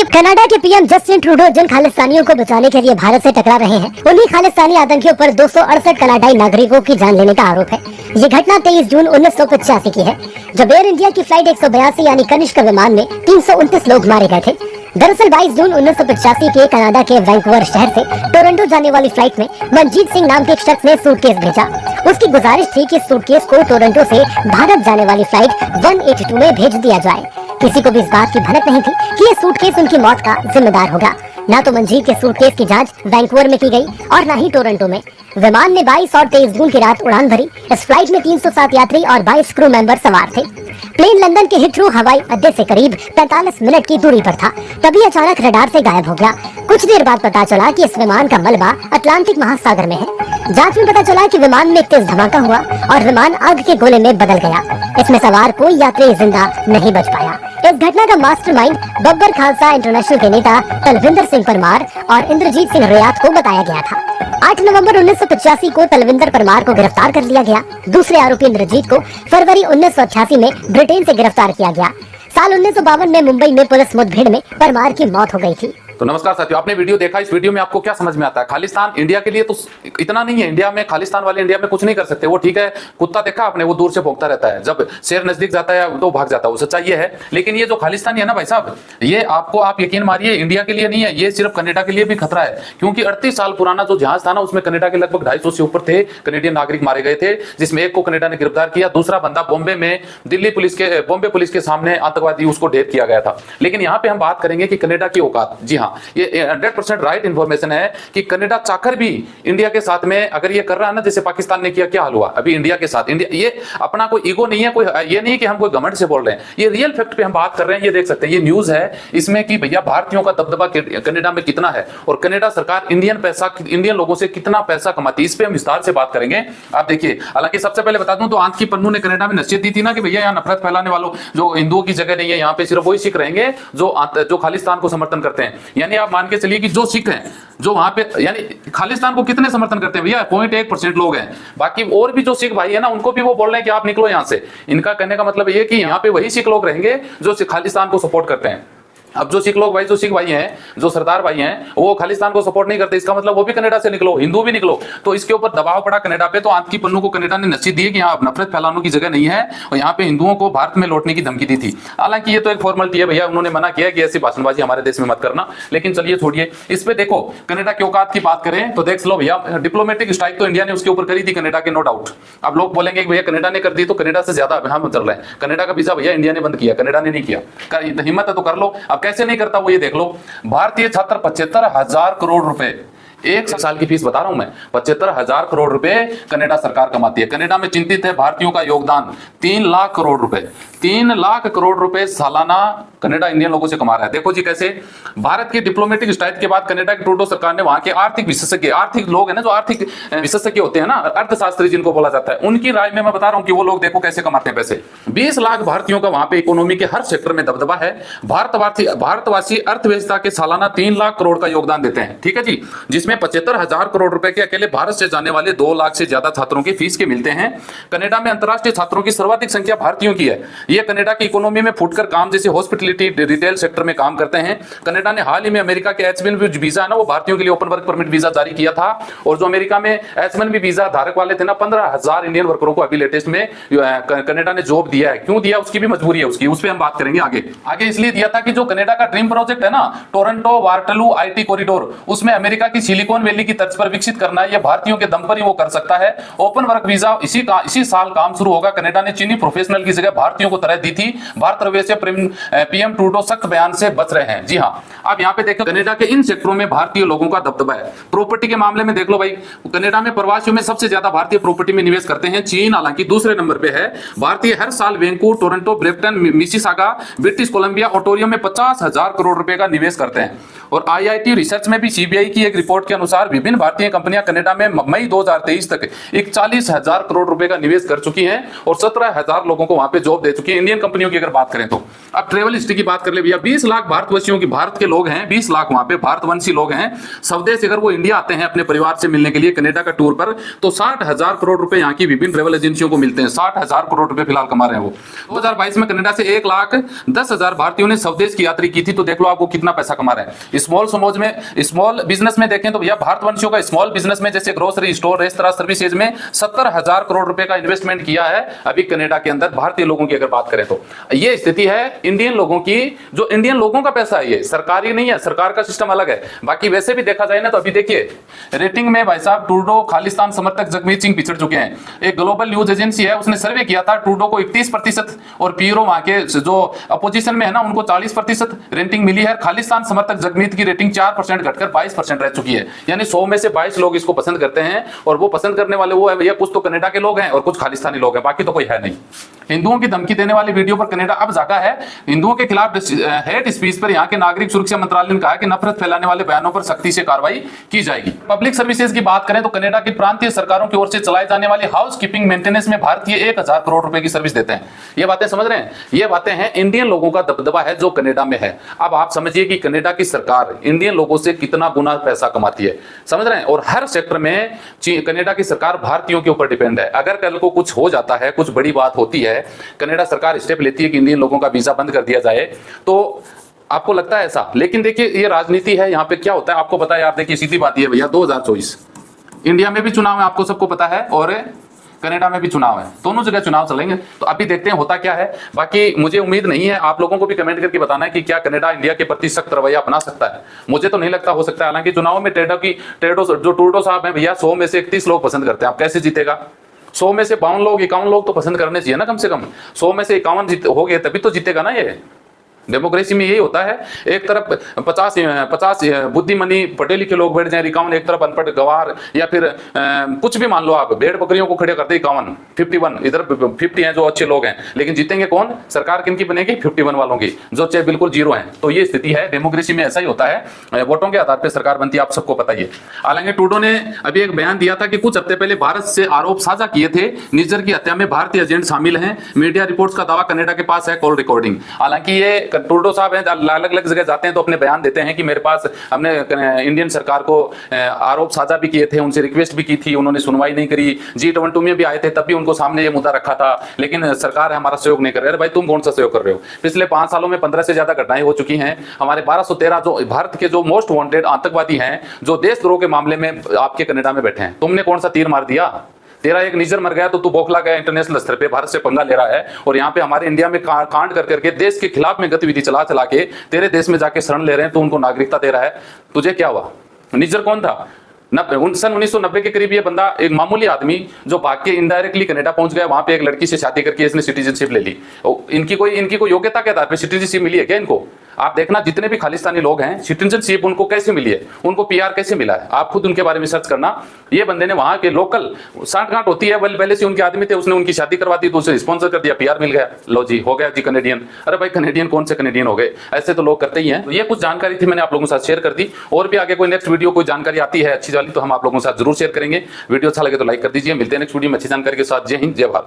जब कनाडा के PM Justin Trudeau जिन खालिस्तानियों को बचाने के लिए भारत से टकरा रहे हैं, उन्हीं खालिस्तानी आतंकियों पर 268 कनाडाई नागरिकों की जान लेने का आरोप है। ये घटना 23 जून 1985 की है, जब एयर इंडिया की फ्लाइट 182 यानी कनिष्क विमान में 329 लोग मारे गए थे। दरअसल 22 जून 1985 के कनाडा के वैंकूवर शहर से टोरंटो जाने वाली फ्लाइट में मनजीत सिंह नाम के एक शख्स ने सूटकेस भेजा। उसकी गुजारिश थी कि सूटकेस को टोरंटो से भारत जाने वाली फ्लाइट 182 में भेज दिया जाए। किसी को भी इस बात की भनक नहीं थी कि ये सूटकेस उनकी मौत का जिम्मेदार होगा। ना तो मंजीत के सूटकेस की जांच वैंकूवर में की गई और ना ही टोरंटो में। विमान ने 22 और 23 जून की रात उड़ान भरी। इस फ्लाइट में 307 यात्री और 22 क्रू मेंबर सवार थे। प्लेन लंदन के हिथ्रो हवाई अड्डे से करीब 45 मिनट की दूरी पर था, तभी अचानक रडार से गायब हो गया। कुछ देर बाद पता चला कि इस विमान का मलबा अटलांटिक महासागर में है। जांच में पता चला कि विमान में तेज धमाका हुआ और विमान आग के गोले में बदल गया। इसमें सवार कोई यात्री जिंदा नहीं बच पाया। इस घटना का मास्टरमाइंड बब्बर खालसा इंटरनेशनल के नेता तलविंदर सिंह परमार और इंद्रजीत सिंह रियात को बताया गया था। 8 नवंबर 1985 को तलविंदर परमार को गिरफ्तार कर लिया गया। दूसरे आरोपी इंद्रजीत को फरवरी 1988 में ब्रिटेन से गिरफ्तार किया गया। साल 1952 में मुंबई में पुलिस मुठभेड़ में परमार की मौत हो गई थी। तो नमस्कार साथियों, आपने वीडियो देखा। इस वीडियो में आपको क्या समझ में आता है? खालिस्तान इंडिया के लिए तो इतना नहीं है। इंडिया में खालिस्तान वाले इंडिया में कुछ नहीं कर सकते। वो ठीक है, कुत्ता देखा आपने, वो दूर से भौंकता रहता है, जब शेर नजदीक जाता है तो भाग जाता है, वो सच्चाई ये है। लेकिन ये जो खालिस्तानी है ना भाई साहब, ये आपको, आप यकीन मारिए, इंडिया के लिए नहीं है, ये सिर्फ कनाडा के लिए भी खतरा है। क्योंकि 38 साल पुराना जो जहाज था ना, उसमें कनाडा के लगभग 250 से ऊपर थे कनेडियन नागरिक मारे गए थे, जिसमें एक को कनाडा ने गिरफ्तार किया, दूसरा बंदा बॉम्बे में बॉम्बे पुलिस के सामने आतंकवादी उसको ढेर किया गया था। लेकिन यहाँ पे हम बात करेंगे कि कनाडा की औकात। जी हाँ, ये 100% राइट इंफॉर्मेशन है कि कनाडा चाहकर भी इंडिया के साथ में अगर ये कर रहा है ना, जैसे पाकिस्तान ने किया, क्या हाल हुआ अभी इंडिया के साथ। इंडिया, ये अपना कोई ईगो नहीं है, कोई ये नहीं कि हम कोई घमंड से बोल रहे हैं, ये रियल फैक्ट पे हम बात कर रहे हैं। ये देख सकते हैं, ये न्यूज है इसमें कि भैया भारतीयों का दबदबा कनाडा में कितना है और कनाडा सरकार इंडियन लोगों से कितना पैसा कमाती है। इस पे हम विस्तार से बात करेंगे। आप देखिए, हालांकि सबसे पहले बता दूं तो आंकी पन्नू ने कनाडा में नसीहत दी थी ना कि भैया यहाँ नफरत फैलाने वालों, जो हिंदुओं की जगह नहीं है, यहाँ पे सिर्फ वही सिख रहेंगे जो खालिस्तान को समर्थन करते हैं। यानी आप मान के चलिए कि जो सिख हैं, जो वहां पे, यानी खालिस्तान को कितने समर्थन करते हैं भैया? 0.1% लोग हैं। बाकी और भी जो सिख भाई है ना, उनको भी वो बोल रहे हैं कि आप निकलो यहां से। इनका कहने का मतलब ये कि यहाँ पे वही सिख लोग रहेंगे जो खालिस्तान को सपोर्ट करते हैं। अब जो सिख लोग भाई, जो सिख भाई हैं, जो सरदार भाई हैं, वो खालिस्तान को सपोर्ट नहीं करते। इसका मतलब वो भी कनाडा से निकलो, हिंदू भी निकलो। तो इसके ऊपर दबाव पड़ा कनाडा पे। तो आंकी पन्नू को कनाडा ने नसीहत दी है कि यहाँ नफरत फैलाने की जगह नहीं है और यहाँ पे हिंदुओं को भारत में लौटने की धमकी दी थी। हालांकि ये तो एक फॉर्मेलिटी है भैया, उन्होंने मना किया कि ऐसी भाषणबाजी हमारे देश में मत करना। लेकिन चलिए छोड़िए, इस पे देखो, कनाडा की औकात की बात करें तो देख लो भैया, डिप्लोमेटिक स्ट्राइक तो इंडिया ने उसके ऊपर करी थी कनाडा के, नो डाउट। अब लोग बोलेंगे कि भैया कनाडा ने कर दी तो कनाडा से ज्यादा हम चल रहे हैं। कनाडा का वीजा भैया इंडिया ने बंद किया, कनाडा ने नहीं किया। हिम्मत है तो कर लो। अब कैसे नहीं करता वो ये देख लो। भारतीय छात्र 75,000 करोड़ रुपए, एक साल की फीस बता रहा हूं मैं, 75,000 करोड़ रुपए कनाडा सरकार कमाती है। कनाडा में चिंतित है भारतीयों का योगदान 3 लाख करोड़ रुपए, 3 लाख करोड़ रुपए सालाना कनाडा इंडियन लोगों से कमा रहा है। देखो जी कैसे। भारत के डिप्लोमेटिक स्ट्राइक के बाद कनाडा की ट्रूडो सरकार ने वहां के आर्थिक विशेषज्ञ, आर्थिक लोग है ना, जो आर्थिक विशेषज्ञ होते हैं ना, अर्थशास्त्री जिनको बोला जाता है, उनकी राय में मैं बता रहा हूं कि वो लोग देखो कैसे कमाते हैं पैसे। 20 लाख भारतीयों का वहां पे इकोनॉमी के हर सेक्टर में दबदबा है। भारतवासी अर्थव्यवस्था के सालाना 3 लाख करोड़ का योगदान देते हैं। ठीक है जी, जिसमें 75,000 करोड़ रुपए के अकेले भारत से जाने वाले 2 लाख से ज्यादा छात्रों की फीस के मिलते हैं। कनाडा में अंतरराष्ट्रीय छात्रों की सर्वाधिक संख्या भारतीयों की है। ये कनाडा की इकोनॉमी में फुटकर काम, जैसे हॉस्पिटलिटी, रिटेल सेक्टर में काम करते हैं। कनाडा ने हाल ही में अमेरिका के H-1B वीजा है ना, वो भारतीयों के लिए ओपन वर्क परमिट वीजा जारी किया था। और जो अमेरिका में H-1B वीजा धारक वाले थे ना, 15,000 इंडियन वर्करों को अभी लेटेस्ट में कनाडा ने जॉब दिया है। क्यों दिया, उसकी भी मजबूरी है उसकी, उस पर हम बात करेंगे आगे। इसलिए दिया था कि जो कनाडा का ड्रीम प्रोजेक्ट है ना, टोरंटो वाटरलू IT कॉरिडोर, उसमें अमेरिका की सिलिकॉन वैली की तर्ज पर विकसित करना है। ये भारतीयों के दम पर ही वो कर सकता है। ओपन वर्क वीजा इसी साल काम शुरू होगा। कनाडा ने चीनी प्रोफेशनल की जगह भारतीयों को तरह दी थी। भारत रवैये से पीएम ट्रूडो सख्त बयान से बच रहे हैं। जी हाँ, अब यहाँ पे देखो, कनाडा के इन सेक्टरों में भारतीय लोगों का दबदबा है। प्रॉपर्टी के मामले में देख लो भाई, कनाडा में प्रवासियों में सबसे ज्यादा भारतीय प्रॉपर्टी में निवेश करते हैं। चीन हालांकि दूसरे नंबर पे है। भारतीय हर साल Vancouver, Toronto, Brampton, Mississauga, British Columbia, Ontario में 50,000 करोड़ रुपए का निवेश करते हैं। और IIT रिसर्च में भी CBI की एक रिपोर्ट के अनुसार विभिन्न भारतीय कंपनियां कनाडा में मई 2023 तक 41,000 करोड़ रुपए का निवेश कर चुकी हैं और 17,000 लोगों को वहां पे जॉब दे चुकी है, इंडियन कंपनियों की अगर बात करें तो। अब ट्रेवल हिस्ट्री की बात कर ले भैया, 20 लाख भारतवासियों की, भारत के लोग हैं, 20 लाख वहां पे भारतवंशी लोग हैं स्वदेश। अगर वो इंडिया आते हैं अपने परिवार से मिलने के लिए कनाडा का टूर पर, तो 60,000 करोड़ रुपए यहाँ की विभिन्न ट्रेवल एजेंसियों को मिलते हैं। 60,000 करोड़ रुपए फिलहाल कमा रहे हैं वो। 2022 में कनाडा से 1,10,000 भारतीयों ने स्वदेश की यात्रा की थी, तो देख लो आपको कितना पैसा कमा रहे हैं। स्मॉल बिजनेस में देखें तो भैया भारतवंशियों का स्मॉल बिजनेस में जैसे ग्रोसरी स्टोर, रेस्तरां, सर्विसेज में 70,000 करोड़ रुपए का इन्वेस्टमेंट किया है अभी कनाडा के अंदर भारतीय लोगों की अगर बात करें तो। ये स्थिति है इंडियन लोगों की, जो इंडियन लोगों का पैसा है, ये सरकारी नहीं है, सरकार का सिस्टम अलग है। बाकी वैसे भी देखा जाए ना तो अभी देखिए रेटिंग में भाई साहब ट्रूडो खालिस्तान समर्थक जगमीत सिंह पिछड़ चुके हैं। एक ग्लोबल न्यूज एजेंसी है, उसने सर्वे किया था, ट्रूडो को 31% और पीरो वहां के जो अपोजिशन में है ना उनको 40% रेटिंग मिली है। खालिस्तान समर्थक जगमीत की रेटिंग 4% घटकर 22% रह चुकी है। यानी 100 में से 22 लोग इसको पसंद करते हैं, और वो पसंद करने वाले वो है भैया कुछ तो कनाडा के लोग हैं और कुछ खालिस्तानी लोग हैं, बाकी तो कोई है नहीं। हिंदुओं की धमकी देने वाली वीडियो पर कनाडा अब जागा है। हिंदुओं के खिलाफ हेट स्पीच पर यहाँ के नागरिक सुरक्षा मंत्रालय ने कहा कि नफरत फैलाने वाले बयानों पर सख्ती से कार्रवाई की जाएगी। पब्लिक सर्विसेज की बात करें तो कनाडा की प्रांतीय सरकारों की ओर से चलाए जाने वाली हाउस कीपिंग मेंटेनेंस में भारतीय 1,000 करोड़ रुपए की सर्विस देते हैं। ये बातें समझ रहे हैं? ये बातें हैं इंडियन लोगों का दबदबा है जो कनाडा में है। अब आप समझिए कि कनाडा की सरकार इंडियन लोगों से कितना गुना पैसा कमाती है, समझ रहे हैं? और हर सेक्टर में कनाडा की सरकार भारतीयों के ऊपर डिपेंड है। अगर कल को कुछ हो जाता है, कुछ बड़ी बात होती है, कनाडा सरकार स्टेप लेती है कि इंडियन लोगों का वीजा बंद कर दिया जाए, तो आपको लगता है ऐसा? लेकिन देखिए ये राजनीति है, यहाँ पे क्या होता है आपको पता है यार। देखिए सीधी बात ये भैया 2024 इंडिया में भी चुनाव है, आपको सबको पता है, और कनाडा में भी चुनाव है, दोनों जगह चुनाव चलेंगे। तो अभी देखते हैं होता क्या है। बाकी मुझे उम्मीद नहीं है, आप लोगों को भी कमेंट करके बताना है कि क्या कनाडा इंडिया के प्रति सख्त रवैया अपना सकता है। मुझे तो नहीं लगता हो सकता है। हालांकि चुनाव में ट्रूडो साहब हैं भैया 100 में से 31 लोग पसंद करते हैं। आप कैसे जीतेगा? 100 में से 52 लोग 51 लोग तो पसंद करने चाहिए ना कम से कम। 100 में से 51 हो गए तभी तो जीतेगा ना ये। डेमोक्रेसी में यही होता है, एक तरफ 50 बुद्धिमानी पढ़े लिखे लोग बैठ जाए, 51 एक तरफ अनपढ़ गवार, या फिर कुछ भी मान लो आप, भेड़ बकरियों को खड़े करते 51 इधर 50 हैं जो अच्छे लोग हैं, लेकिन जीतेंगे कौन? सरकार किनकी बनेगी? 51 वालों की, जो चाहे बिल्कुल जीरो हैं। तो ये स्थिति है, डेमोक्रेसी में ऐसा ही होता है, वोटों के आधार पर सरकार बनती है, आप सबको पता ही है। हालांकि ट्रूडो ने अभी एक बयान दिया था कि कुछ हफ्ते पहले भारत से आरोप साझा किए थे, निज्जर की हत्या में भारतीय एजेंट शामिल हैं। मीडिया रिपोर्ट्स का दावा कनाडा के पास है कॉल रिकॉर्डिंग। हालांकि ये ट्रूडो साहब हैं, अलग अलग जगह जाते हैं तो अपने बयान देते हैं कि मेरे पास, हमने इंडियन सरकार को आरोप साझा भी किए थे, उनसे रिक्वेस्ट भी की थी, उन्होंने सुनवाई नहीं करी। G20 में भी आए थे, तब भी उनको सामने ये मुद्दा रखा था, लेकिन सरकार हमारा सहयोग नहीं कर रही। अरे भाई तुम कौन सा सहयोग कर रहे हो? पिछले 5 सालों में 15 से ज्यादा घटनाएं हो चुकी हैं। हमारे 1213 जो भारत के जो मोस्ट वांटेड आतंकवादी हैं, जो देशद्रोह के मामले में आपके कनाडा में बैठे हैं, तुमने कौन सा तीर मार दिया? तेरा एक निजर मर गया तो तू बौखला गया, इंटरनेशनल स्तर पे भारत से पंगा ले रहा है, और यहाँ पे हमारे इंडिया में कांड कर करके देश के खिलाफ में गतिविधि चला के तेरे देश में जाके शरण ले रहे हैं, तो उनको नागरिकता दे रहा है। तुझे क्या हुआ? निजर कौन था? सन 1990 के करीब ये बंदा, एक मामूली आदमी जो भाग के इनडायरेक्टली कनाडा पहुंच गया, वहां पे एक लड़की से शादी करके इसने सिटीजनशिप ले ली। इनकी कोई योग्यता के आधार पे सिटीजनशिप मिली है क्या इनको? आप देखना जितने भी खालिस्तानी लोग हैं, सिटीजनशिप उनको कैसे मिली है, उनको पीआर कैसे मिला है, आप खुद उनके बारे में सर्च करना। ये बंदे ने वहां के लोकल सांठगांठ होती है, पहले से उनके आदमी थे, उसने उनकी शादी करवा दी, तो उसे स्पॉन्सर कर दिया, पीआर मिल गया, लो जी हो गया जी कनेडियन। अरे भाई कनेडियन कौन से कनेडियन हो गए? ऐसे तो लोग करते ही हैं। तो ये कुछ जानकारी थी, मैंने आप लोगों के साथ शेयर कर दी। और भी आगे कोई नेक्स्ट वीडियो कोई जानकारी आती है अच्छी वाली तो हम आप लोगों के साथ जरूर शेयर करेंगे। वीडियो अच्छा लगे तो लाइक कर दीजिए। मिलते हैं नेक्स्ट वीडियो में अच्छी जानकारी के साथ। जय हिंद, जय भारत।